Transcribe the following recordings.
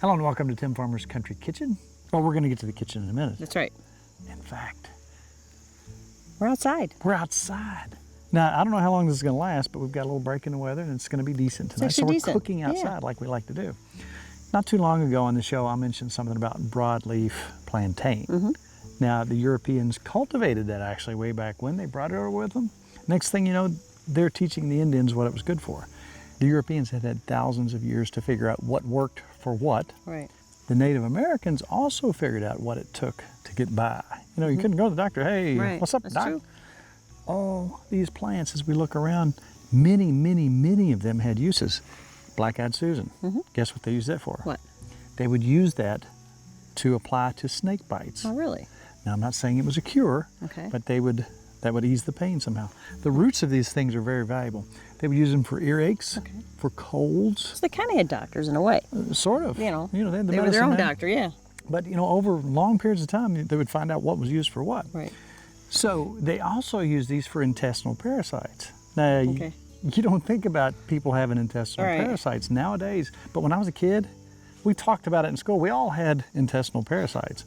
Hello and welcome to Tim Farmer's Country Kitchen. Well, we're going to get to the kitchen in a minute. That's right. In fact, We're outside. we're outside. Now, I don't know how long this is going to last, but we've got a little break in the weather and it's going to be decent tonight. actually So we're decent. cooking outside Yeah. like we like to do. Not too long ago on the show, I mentioned something about broadleaf plantain. Mm-hmm. Now, the Europeans cultivated that actually way back when. They brought it over with them. Next thing you know, they're teaching the Indians what it was good for. The Europeans had had thousands of years to figure out what worked for what. Right. The Native Americans also figured out what it took to get by. You know, you couldn't go to the doctor, hey, Right. what's up, That's doc? true. All these plants, as we look around, many of them had uses. Black-Eyed Susan, guess what they used that for? What? They would use that to apply to snake bites. Oh, really? Now, I'm not saying it was a cure, Okay. but that would ease the pain somehow. The roots of these things are very valuable. They would use them for earaches, Okay. for colds, So they kind of had doctors in a way. sort of. You know, they had the they were their medicine own man. doctor, yeah. But you know, over long periods of time, they would find out what was used for what. Right. So they also use these for intestinal parasites. Now, Okay. you don't think about people having intestinal Right. parasites nowadays, but when I was a kid, we talked about it in school. We all had intestinal parasites.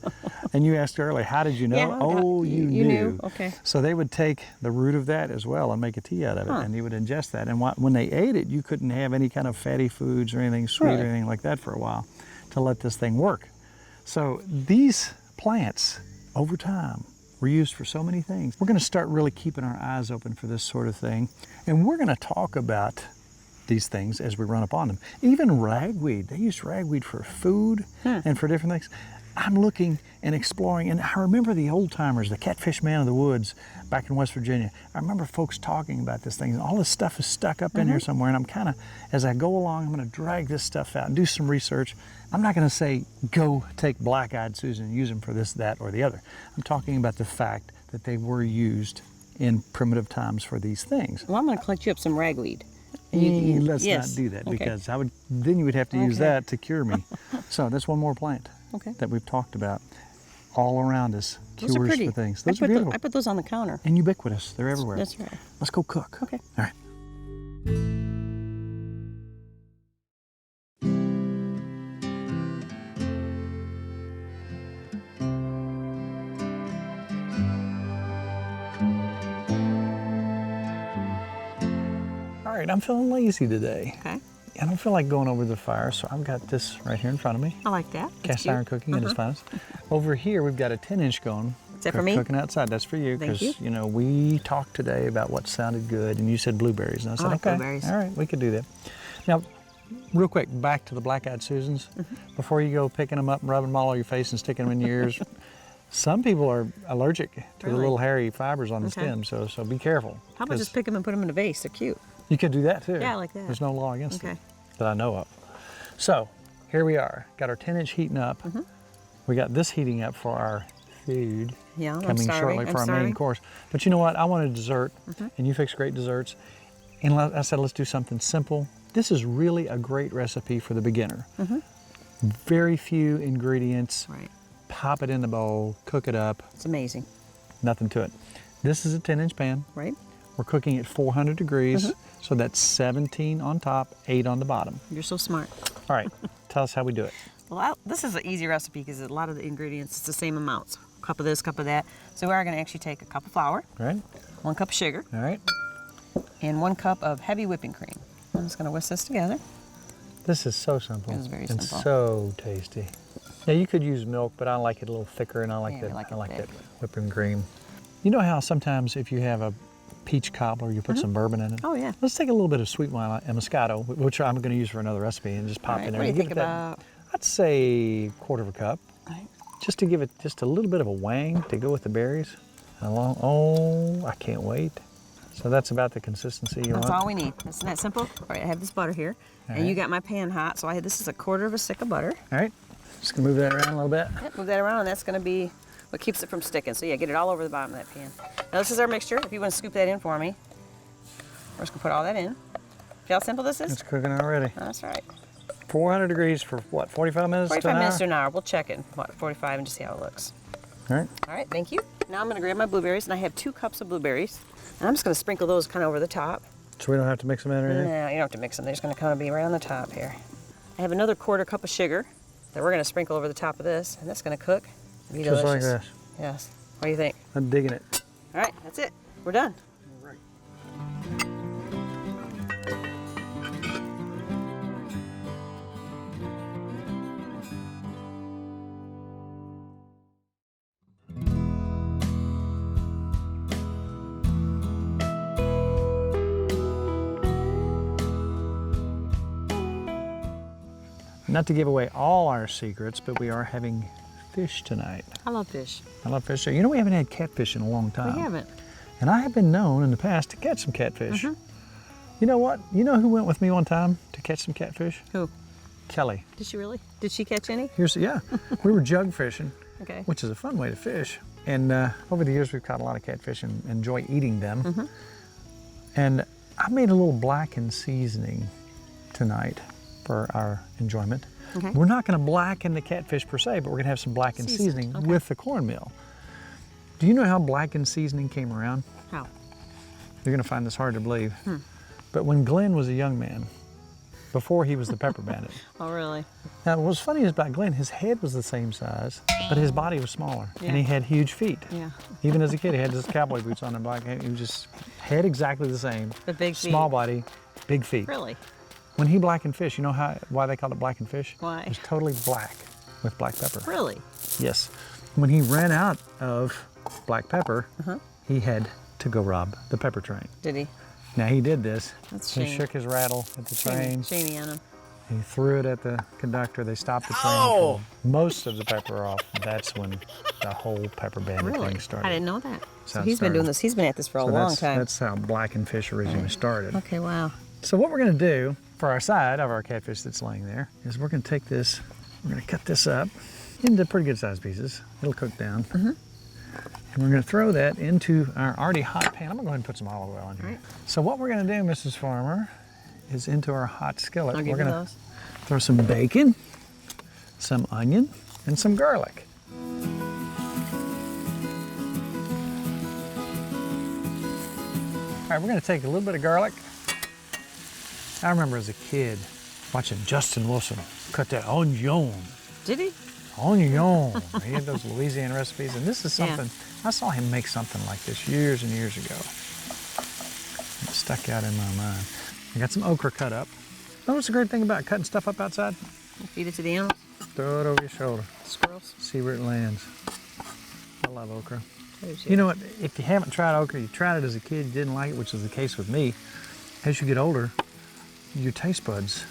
And you asked earlier, how did you know? Yeah, Oh, you you knew. knew, okay. So they would take the root of that as well and make a tea out of it, Huh. and you would ingest that. And when they ate it, you couldn't have any kind of fatty foods or anything sweet Really? or anything like that for a while to let this thing work. So these plants, over time, were used for so many things. We're going to start really keeping our eyes open for this sort of thing, and we're going to talk about these things as we run up on them. Even ragweed, they used ragweed for food and for different things. I'm looking and exploring, and I remember the old timers, the catfish man of the woods back in West Virginia. I remember folks talking about this thing, and all this stuff is stuck up in here somewhere, and I'm kind of, as I go along, I'm going to drag this stuff out and do some research. I'm not going to say, go take Black-Eyed Susan and use them for this, that, or the other. I'm talking about the fact that they were used in primitive times for these things. Well, I'm going to collect you up some ragweed. Let's yes. not do that, Okay. because then you would have to use Okay. that to cure me. So that's one more plant Okay. that we've talked about all around us. Those are Cures pretty. for things. I Those put are the- beautiful I put those on the counter. and ubiquitous. They're everywhere. That's right. Let's go cook. Okay. All right. All right, I'm feeling lazy today. Okay. I don't feel like going over the fire, so I've got this right here in front of me. I like that. That's Cast cute. iron cooking at its finest. Over here, we've got a 10-inch going. Is that for me? Cooking outside. That's for you, Thank because you. know we talked today about what sounded good, and you said blueberries, and I said like okay, blueberries. all right, we could do that. Now, real quick, back to the Black-Eyed Susans. Before you go picking them up and rubbing them all over your face and sticking them in your ears, some people are allergic to the Really? little hairy fibers on the Okay. stem, so be careful. How about 'cause just pick them and put them in a vase? They're cute. you could do that too. Yeah, I like that. There's no law against Okay. it that I know of. So here we are, got our 10-inch heating up. We got this heating up for our food. Yeah, I'm Coming starving. shortly I'm for our main starving. course. But you know what? I want a dessert, and you fix great desserts. And I said, let's do something simple. This is really a great recipe for the beginner. Very few ingredients. Right. Pop it in the bowl, cook it up, It's amazing. nothing to it. This is a 10-inch pan. Right? We're cooking at 400 degrees, so that's 17 on top, 8 on the bottom. You're so smart. All right, tell us how we do it. Well, this is an easy recipe because a lot of the ingredients, it's the same amounts. Cup of this, cup of that. So we are going to actually take a cup of flour, All right, 1 cup of sugar, all right. and 1 cup of heavy whipping cream. I'm just going to whisk this together. This is so simple. It is very and simple. so tasty. Yeah, you could use milk, but I like it a little thicker, and I like Yeah, that. we like I it like thick. that whipping cream. You know how sometimes if you have a peach cobbler, you put some bourbon in it. Oh, yeah. Let's take a little bit of sweet wine and Moscato, which I'm going to use for another recipe, and just pop All right, in there. what do you and think give it about? I'd say 1/4 cup, Right. just to give it just a little bit of a wang to go with the berries. Oh, I can't wait. So that's about the consistency you That's want. all we need. Isn't that simple? All right, I have this butter here, All and you right. got my pan hot. So this is a 1/4 of a stick of butter. All right, just gonna move that around a little bit. Yep, move that around, and that's going to be what keeps it from sticking. So yeah, get it all over the bottom of that pan. Now this is our mixture. If you want to scoop that in for me, we're just going to put all that in. See how simple this is? It's cooking already. That's right. 400 degrees for what, 45 minutes 45 to an minutes hour? to an hour. We'll check it, 45, and just see how it looks. All right. All right, thank you. Now I'm going to grab my blueberries, and I have 2 cups of blueberries. And I'm just going to sprinkle those kind of over the top. So we don't have to mix them in or anything? No, you don't have to mix them. They're just going to kind of be right on the top here. I have another 1/4 cup of sugar. that we're going to sprinkle over the top of this, and that's going to cook. Be Just like delicious. this. Yes. What do you think? I'm digging it. All right, that's it. We're done. All right. Not to give away all our secrets, but we are having fish tonight. I love fish. I love fish. You know, we haven't had catfish in a long time. We haven't. And I have been known in the past to catch some catfish. Mm-hmm. You know what? You know who went with me one time to catch some catfish? Who? Kelly. Did she really? Did she catch any? Yeah, we were jug fishing, Okay. which is a fun way to fish. And over the years, we've caught a lot of catfish and enjoy eating them. Mm-hmm. And I made a little blackened seasoning tonight for our enjoyment. Okay. We're not going to blacken the catfish per se, but we're going to have some blackened seasoning Okay. with the cornmeal. Do you know how blackened seasoning came around? How? You're going to find this hard to believe. But when Glenn was a young man, before he was the pepper bandit. Oh, really? Now, what's funny is about Glenn, his head was the same size, but his body was smaller, and he had huge feet. Yeah. Even as a kid, he had his cowboy boots on and black. He was just head exactly the same. But big feet. Small body, big feet. Really? When he blackened fish, you know why they called it blackened fish? Why? It was totally black with black pepper. Really? Yes. When he ran out of black pepper, he had to go rob the pepper train. Did he? Now he did this. That's He shame. shook his rattle at the train. Shamey on him. He threw it at the conductor. They stopped the train. Pulled most of the pepper off. That's when the whole pepper bandit Really? thing started. I didn't know that. That's So how it he's been started. doing this. He's been at this for a So long time. That's how blackened fish originally started. Okay, wow. So what we're going to do for our side of our catfish that's laying there is we're going to take this, we're going to cut this up into pretty good sized pieces. It'll cook down. And we're going to throw that into our already hot pan. I'm going to go ahead and put some olive oil in here. All right. So what we're going to do, Mrs. Farmer, is into our hot skillet, I'll give we're you going to those. throw some bacon, some onion, and some garlic. All right, we're going to take a little bit of garlic. I remember as a kid watching Justin Wilson cut that onion. Did he? Onion. He had those Louisiana recipes, and this is Yeah. something, I saw him make something like this years and years ago. It stuck out in my mind. I got some okra cut up. Know what's the great thing about cutting stuff up outside? Feed it to the animals? Throw it over your shoulder. Squirrels? See where it lands. I love okra. I do too. You know what? If you haven't tried okra, you tried it as a kid, you didn't like it, which is the case with me. As you get older, your taste buds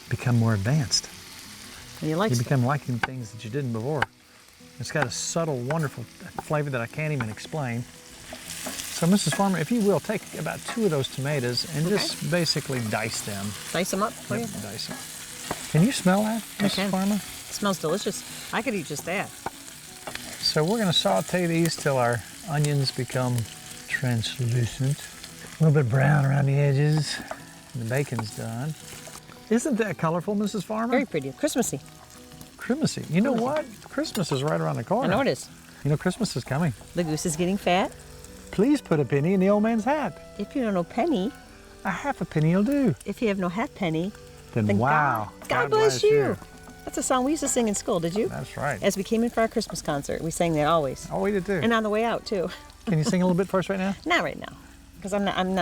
become more advanced. And you like You stuff. become liking things that you didn't before. It's got a subtle, wonderful flavor that I can't even explain. So, Mrs. Farmer, if you will, take about 2 of those tomatoes and just basically dice them. Dice them up for Yep, you? dice them. Can you smell that, I Mrs. can. Farmer? It smells delicious. I could eat just that. So we're going to saute these till our onions become translucent. A little bit brown around the edges. And the bacon's done. Isn't that colorful, Mrs. Farmer? Very pretty. Christmassy. Christmassy. You know what? Christmas is right around the I corner. know it is. You know, Christmas is coming. The goose is getting fat. Please put a penny in the old man's hat. If you don't know penny, A half a penny will do. if you have no hat penny, Then then wow. God bless you. That's a song we used to sing in school, did you? That's right. As we came in for our Christmas concert, we sang that always. Oh, we did too. And on the way out too. Can you sing a little bit for us right now? Not right now, because I didn't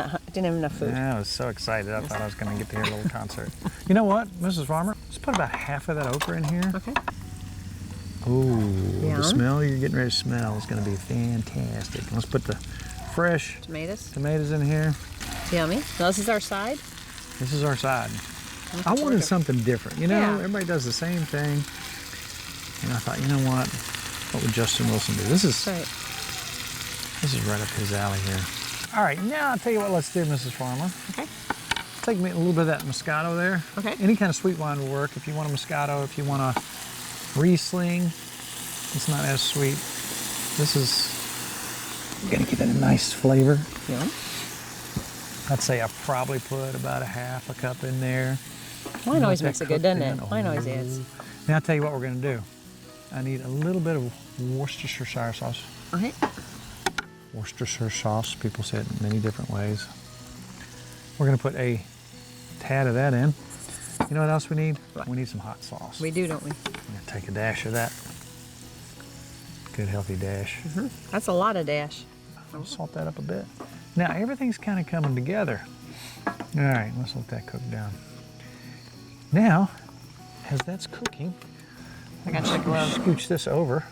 have enough food. Yeah, I was so excited. I thought I was going to get to hear a little concert. You know what, Mrs. Farmer? Let's put about half of that okra in here. Okay. Ooh, Yum. the smell you're getting ready to smell is going to be fantastic. Let's put the fresh Tomatoes. tomatoes in here. Yummy. Now this is our side. This is our side. I forward wanted to- something different. You know, Yeah. everybody does the same thing. And I thought, you know what would Justin Wilson do? This is right up his alley here. All right, now I'll tell you what let's do, Mrs. Farmer. Okay. Take me a little bit of that Moscato there. Okay. Any kind of sweet wine will work. If you want a Moscato, if you want a Riesling, it's not as sweet. This is gonna give it a nice flavor. Yum. I'd say I probably put about a half a cup in there. Wine always Let makes that it good, cook doesn't in. it? Wine always adds. Now I'll tell you what we're gonna do. I need a little bit of Worcestershire sauce. Okay. Worcestershire sauce, people say it in many different ways. We're gonna put a tad of that in. You know what else we need? What? We need some hot sauce. We do, don't we? I'm gonna take a dash of that. Good healthy dash. That's a lot of dash. I'll salt that up a bit. Now everything's kind of coming together. All right, let's let that cook down. Now, as that's cooking, I gotta check well. scooch this over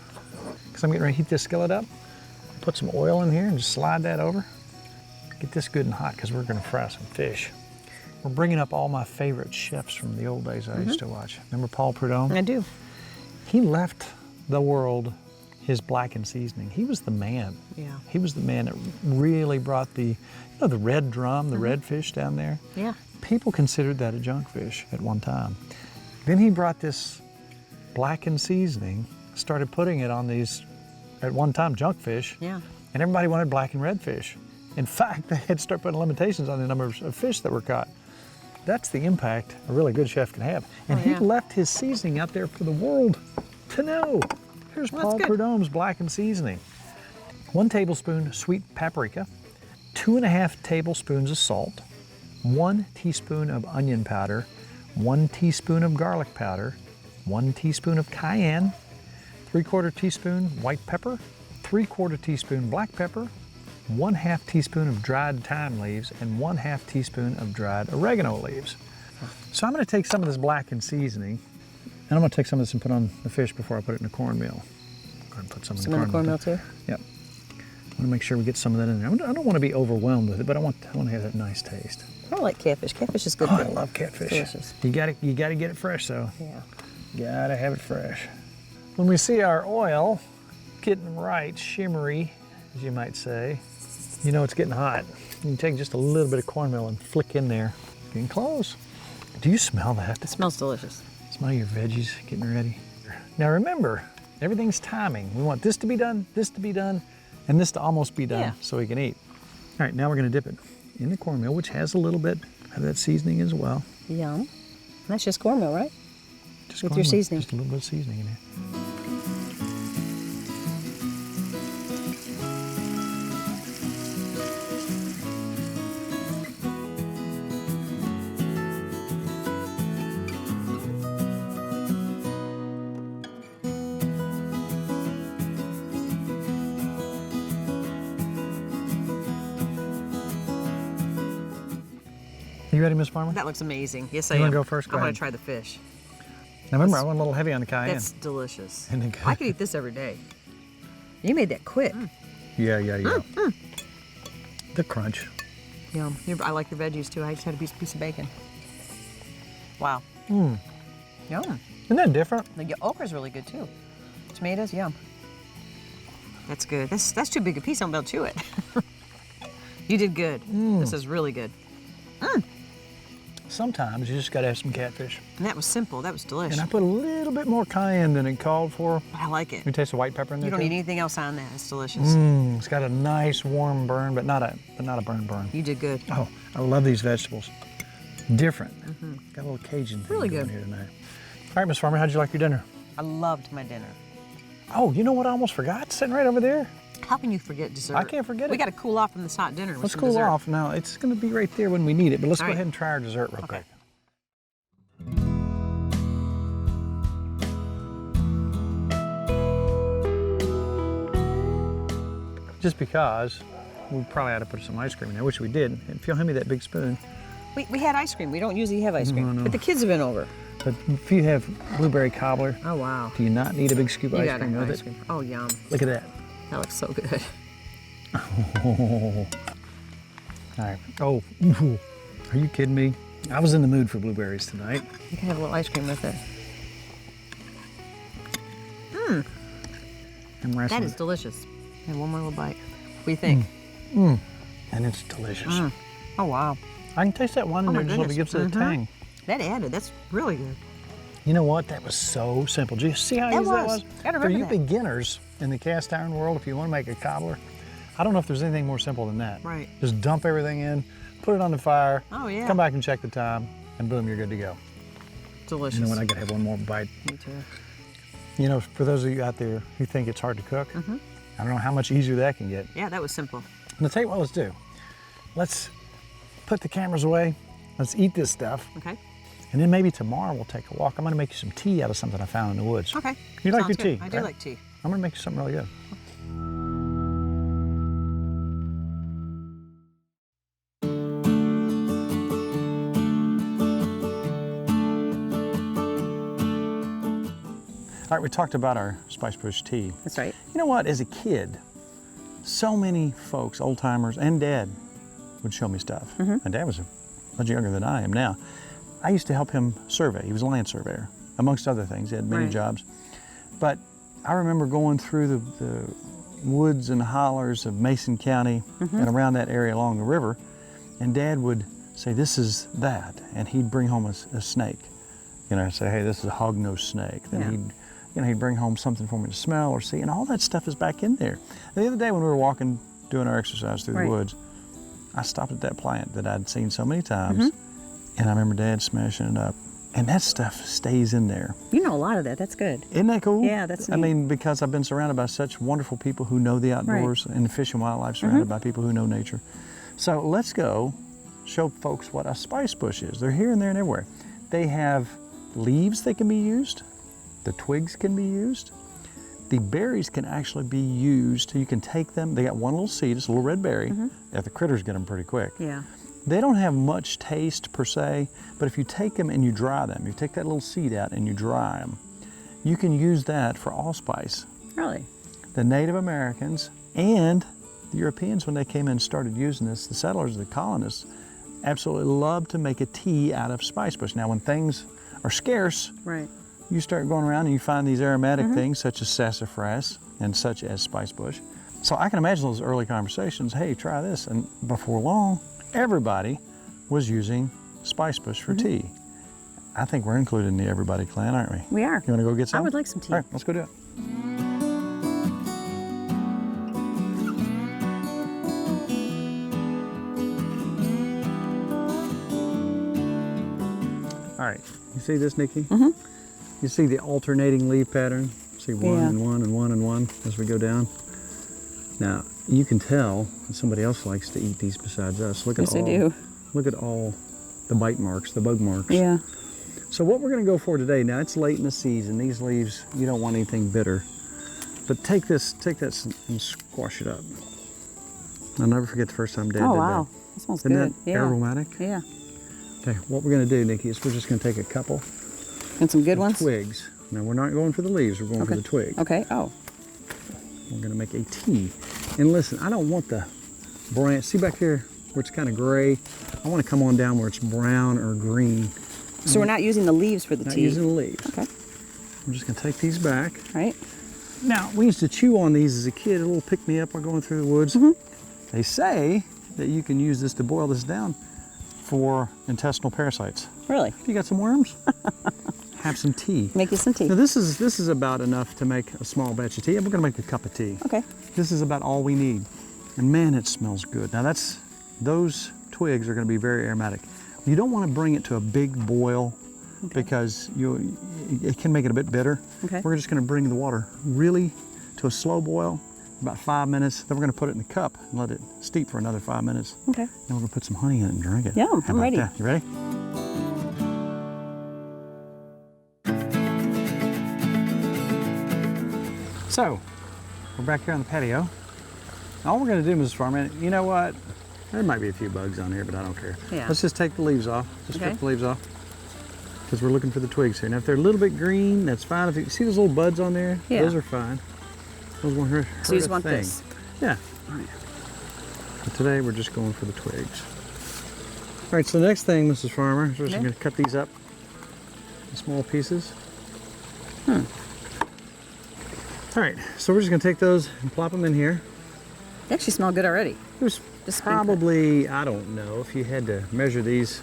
because I'm getting ready to heat this skillet up. Put some oil in here and just slide that over. Get this good and hot because we're gonna fry some fish. We're bringing up all my favorite chefs from the old days I used to watch. Remember Paul Prudhomme? I do. He left the world his blackened seasoning. He was the man. Yeah. He was the man that really brought the, the red drum, the red fish down there. Yeah. People considered that a junk fish at one time. Then he brought this blackened seasoning, started putting it on these, at one time, junk fish. Yeah. And everybody wanted black and red fish. In fact, they had to start putting limitations on the number of fish that were caught. That's the impact a really good chef can have. And he left his seasoning out there for the world to know. Here's Paul Prudhomme's blackened seasoning. 1 tablespoon sweet paprika, 2.5 tablespoons of salt, 1 teaspoon of onion powder, 1 teaspoon of garlic powder, 1 teaspoon of cayenne, 3/4 teaspoon white pepper, 3/4 teaspoon black pepper, 1/2 teaspoon of dried thyme leaves, and 1/2 teaspoon of dried oregano leaves. So I'm going to take some of this blackened seasoning, and I'm going to take some of this and put on the fish before I put it in the cornmeal. I'm going to put some in the cornmeal too? Yep. I want to make sure we get some of that in there. I don't want to be overwhelmed with it, but I want to have that nice taste. I don't like catfish. Catfish is good. Oh, I love catfish. Delicious. You got to get it fresh though. Yeah. Got to have it fresh. When we see our oil getting right, shimmery, as you might say, you know it's getting hot. You can take just a little bit of cornmeal and flick in there. Getting close. Do you smell that? It smells delicious. Smell your veggies getting ready. Now remember, everything's timing. We want this to be done, and this to almost be done so we can eat. All right, now we're gonna dip it in the cornmeal, which has a little bit of that seasoning as well. Yum. That's just cornmeal, right? Just With cornmeal, your seasoning. Just a little bit of seasoning in there. You ready, Miss Farmer? That looks amazing. Yes, I You am. wanna go first? Go I want ahead. to try the fish. Now remember, I went a little heavy on the cayenne. That's delicious. Isn't it good? I could eat this every day. You made that quick. Yeah. The crunch. Yum. I like your veggies too. I just had a piece of bacon. Wow. Mm. Yum. Isn't that different? The okra's really good too. Tomatoes, yum. That's good. That's too big a piece. I'm about to chew it. You did good. This is really good. Sometimes you just gotta have some catfish. And that was simple. That was delicious. And I put a little bit more cayenne than it called for. I like it. You taste the white pepper in there You don't too? need anything else on that. It's delicious. It's got a nice warm burn, but not a burn. You did good. Oh, I love these vegetables. Different. Got a little Cajun thing Really going good. here tonight. All right, Miss Farmer, how'd you like your dinner? I loved my dinner. Oh, you know what I almost forgot? Sitting right over there. How can you forget dessert? I can't forget We it. got to cool off from this hot dinner. with Let's some cool dessert. off now. It's going to be right there when we need it, but let's All go right. ahead and try our dessert real Okay. quick. Just because we probably ought to put some ice cream in there, which we did. If you'll hand me that big spoon. We had ice cream. We don't usually have ice cream. No. But the kids have been over. But if you have blueberry cobbler, Oh, wow. do you not need a big scoop of You ice got cream with ice it? cream. Oh, yum. Look at that. That looks so good. All right. Oh, are you kidding me? I was in the mood for blueberries tonight. You can have a little ice cream with it. I'm wrestling. That is delicious. And one more little bite. What do you think? And it's delicious. Oh, wow. I can taste that one in Oh, there my just a little bit, gives it a goodness. tang. That added. That's really good. You know what? That was so simple. Do you see how That easy that was. was? Gotta For remember you that. beginners in the cast iron world, if you want to make a cobbler, I don't know if there's anything more simple than that. Right. Just dump everything in, put it on the fire, Oh, yeah. come back and check the time, and boom, you're good to go. Delicious. You know what? I gotta have one more bite. Me too. You know, for those of you out there who think it's hard to cook, I don't know how much easier that can get. Yeah, that was simple. And I'll tell you what, let's do. Let's put the cameras away. Let's eat this stuff. Okay. And then maybe tomorrow we'll take a walk. I'm gonna make you some tea out of something I found in the woods. Okay. You like your Sounds good. tea? I do like tea. I'm gonna make you something really good. All right, we talked about our Spicebush tea. That's right. You know what, as a kid, so many folks, old timers and Dad, would show me stuff. Mm-hmm. And Dad was much younger than I am now. I used to help him survey. He was a land surveyor, amongst other things. He had many Right. jobs. But I remember going through the woods and hollers of Mason County and around that area along the river, and Dad would say, "This is that," and he'd bring home a snake. You know, I'd say, "Hey, this is a hog-nosed snake." Then he'd bring home something for me to smell or see, and all that stuff is back in there. The other day when we were walking, doing our exercise through the woods, I stopped at that plant that I'd seen so many times, and I remember Dad smashing it up, and that stuff stays in there. You know a lot of that. That's good. Isn't that cool? Yeah, that's I neat. mean, because I've been surrounded by such wonderful people who know the outdoors and the fish and wildlife, surrounded by people who know nature. So let's go show folks what a spice bush is. They're here and there and everywhere. They have leaves that can be used. The twigs can be used. The berries can actually be used. You can take them. They got one little seed. It's a little red berry. Yeah, the critters get them pretty quick. Yeah. They don't have much taste per se, but if you take them and you dry them, you take that little seed out and you dry them, you can use that for allspice. Really? The Native Americans and the Europeans, when they came in and started using this, the settlers, the colonists, absolutely loved to make a tea out of spicebush. Now, when things are scarce, Right. you start going around and you find these aromatic things such as sassafras and such as spicebush. So I can imagine those early conversations, hey, try this. And before long, everybody was using spicebush for tea. I think we're included in the everybody clan, aren't we? We are. You want to go get some? I would like some tea. All right, let's go do it. All right, you see this, Nikki? You see the alternating leaf pattern? See one and one and one and one as we go down? Now, you can tell that somebody else likes to eat these besides us. Look at Yes, I do. Look at all the bite marks, the bug marks. Yeah. So what we're gonna go for today, now it's late in the season. These leaves, you don't want anything bitter. But take this and squash it up. I'll never forget the first time Dad Oh, did wow. that. That smells Isn't good. that aromatic? Yeah. Okay, what we're gonna do, Nikki, is we're just gonna take a couple And some good ones? twigs. Now we're not going for the leaves, we're going for the twig. Okay. Oh. We're gonna make a tea. And listen, I don't want the branch, see back here where it's kind of gray? I wanna come on down where it's brown or green. So we're not using the leaves for the Not tea? using the leaves. Okay. I'm just gonna take these back. Right. Now, we used to chew on these as a kid, a little pick-me-up while going through the woods. They say that you can use this to boil this down for intestinal parasites. Really? If you got some worms, have some tea. Make you some tea. Now this is about enough to make a small batch of tea. We're gonna make a cup of tea. Okay. This is about all we need. And man, it smells good. Now those twigs are gonna be very aromatic. You don't wanna bring it to a big boil because it can make it a bit bitter. Okay. We're just gonna bring the water really to a slow boil, about 5 minutes. Then we're gonna put it in the cup and let it steep for another 5 minutes. Okay. Then we're gonna put some honey in it and drink it. Yum, How I'm about ready. that? You ready? So, we're back here on the patio. All we're gonna do, Mrs. Farman, you know what? There might be a few bugs on here, but I don't care. Yeah. Let's just take the leaves off. Just Okay. strip the leaves off. Because we're looking for the twigs here. Now, if they're a little bit green, that's fine. If you see those little buds on there, Yeah. those are fine. Those won't hurt So you just a want thing. this? Yeah. But today, we're just going for the twigs. All right, so the next thing, Mrs. Farmer, is we're just gonna cut these up in small pieces. All right, so we're just gonna take those and plop them in here. They actually smell good already. There's Just being cut. probably, I don't know, if you had to measure these,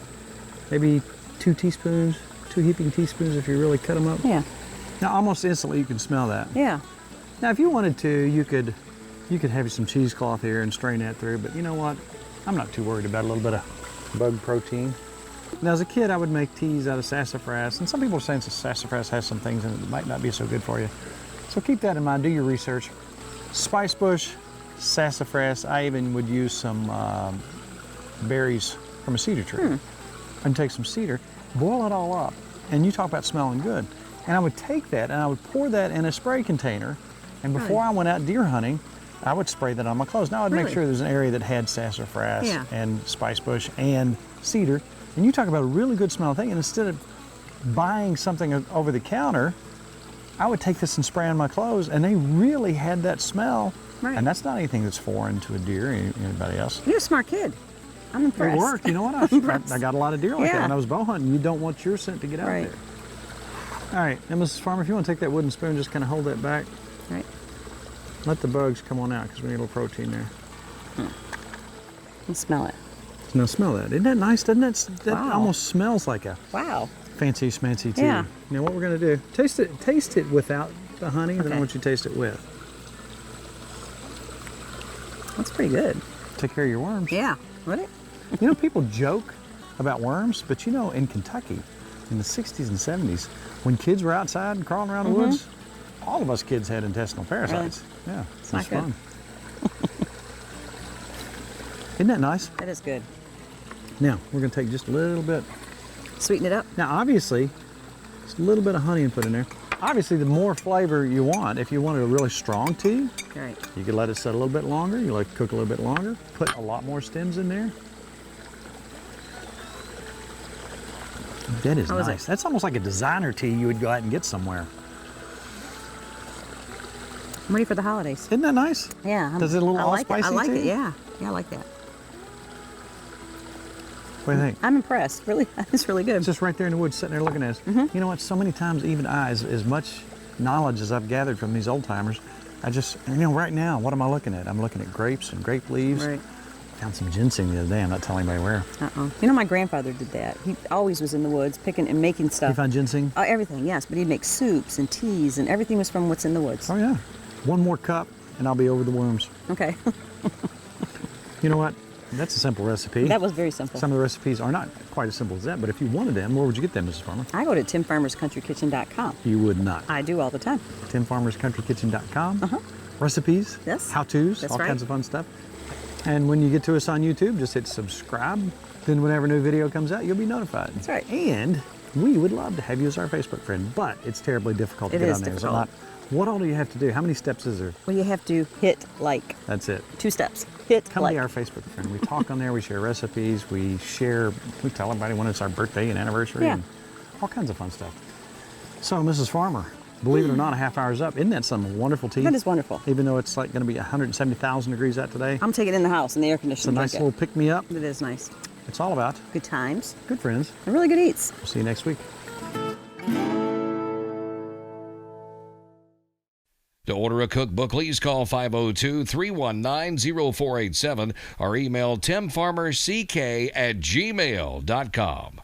maybe 2 teaspoons, 2 heaping teaspoons if you really cut them up. Yeah. Now, almost instantly you can smell that. Yeah. Now, if you wanted to, you could have some cheesecloth here and strain that through, but you know what? I'm not too worried about a little bit of bug protein. Now, as a kid, I would make teas out of sassafras, and some people are saying sassafras has some things in it that might not be so good for you. So keep that in mind, do your research. Spicebush, sassafras, I even would use some berries from a cedar tree. And take some cedar. boil it all up, and you talk about smelling good. And I would take that and I would pour that in a spray container, and before I went out deer hunting, I would spray that on my clothes. Now I'd make sure there's an area that had sassafras and spicebush and cedar. And you talk about a really good smelling thing, and instead of buying something over the counter, I would take this and spray on my clothes, and they really had that smell. Right. And that's not anything that's foreign to a deer or anybody else. You're a smart kid. I'm impressed. It worked. You know what? I got a lot of deer like that when I was bow hunting. You don't want your scent to get out there. All right, now Mrs. Farmer, if you want to take that wooden spoon, just kind of hold that back. Right. Let the bugs come on out because we need a little protein there. And smell it. Now smell that. Isn't that nice? Doesn't that almost smells like a fancy schmancy tea. Yeah. Now what we're going to do, taste it without the honey, then I want you to taste it with. That's pretty good. Take care of your worms. Yeah. Would it? You know, people joke about worms, but you know, in Kentucky, in the 60s and 70s, when kids were outside and crawling around the woods, all of us kids had intestinal parasites. Really? Yeah, it's not good. Fun. Isn't that nice? That is good. Now, we're going to take just a little bit. Sweeten it up. Now, obviously, just a little bit of honey and put in there. Obviously, the more flavor you want, if you wanted a really strong tea, you could let it set a little bit longer. You like to cook a little bit longer. Put a lot more stems in there. That is nice. That's almost like a designer tea you would go out and get somewhere. I'm ready for the holidays. Isn't that nice? Yeah. Does it a little allspicy I like tea? it, yeah. Yeah, I like that. What do you think? I'm impressed. Really, it's really good. It's just right there in the woods, sitting there looking at us. You know what? So many times, even I, as much knowledge as I've gathered from these old timers, I just, you know, right now, what am I looking at? I'm looking at grapes and grape leaves. Right. Found some ginseng the other day. I'm not telling anybody where. You know, my grandfather did that. He always was in the woods picking and making stuff. You found ginseng? Everything, yes. But he'd make soups and teas, and everything was from what's in the woods. Oh, yeah. One more cup, and I'll be over the worms. Okay. You know what? That's a simple recipe. That was very simple. Some of the recipes are not quite as simple as that, but if you wanted them, where would you get them, Mrs. Farmer? I go to timfarmerscountrykitchen.com. You would not. I do all the time. timfarmerscountrykitchen.com. Recipes, how-tos, all kinds of fun stuff. And when you get to us on YouTube, just hit subscribe. Then whenever a new video comes out, you'll be notified. That's right. And we would love to have you as our Facebook friend, but it's terribly difficult to get on there. It is difficult. What all do you have to do? How many steps is there? Well, you have to hit like. That's it. 2 steps. Hit Come like. be our Facebook friend. We talk on there. We share recipes. We tell everybody when it's our birthday and anniversary and all kinds of fun stuff. So, Mrs. Farmer, believe it or not, a half hour's up. Isn't that some wonderful tea? That is wonderful. Even though it's like going to be 170,000 degrees out today. I'm taking it in the house in the air conditioning. It's a nice little pick-me-up. It is nice. It's all about good times, good friends, and really good eats. We'll see you next week. To order a cookbook, please call 502-319-0487 or email timfarmerck@gmail.com.